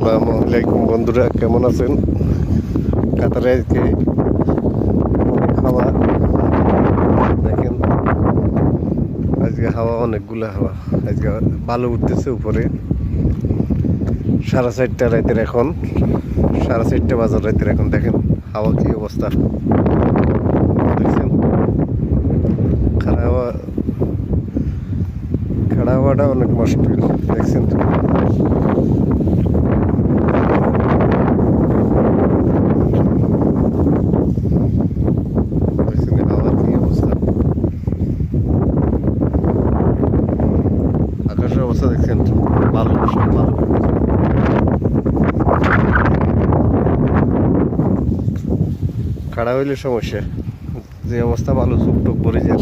আসসালামু আলাইকুম বন্ধুরা, কেমন আছেন? কাতারে আজকে হাওয়া দেখেন, আজকে হাওয়া অনেকগুলো হাওয়া। আজকে বালু উঠতেছে উপরে। 4:30 রাতের এখন, 4:30 বাজার রাতের এখন। দেখেন হাওয়া কি অবস্থা, দেখছেন? খাড়া হওয়াটা অনেক মুশকিল, দেখছেন? হাওয়ার কি অবস্থা, আকাশের অবস্থা দেখছেন? বালু, সব বালু। খাড়া হইলে সমস্যা, যে অবস্থা বালু চুপ টুক পরে যায়।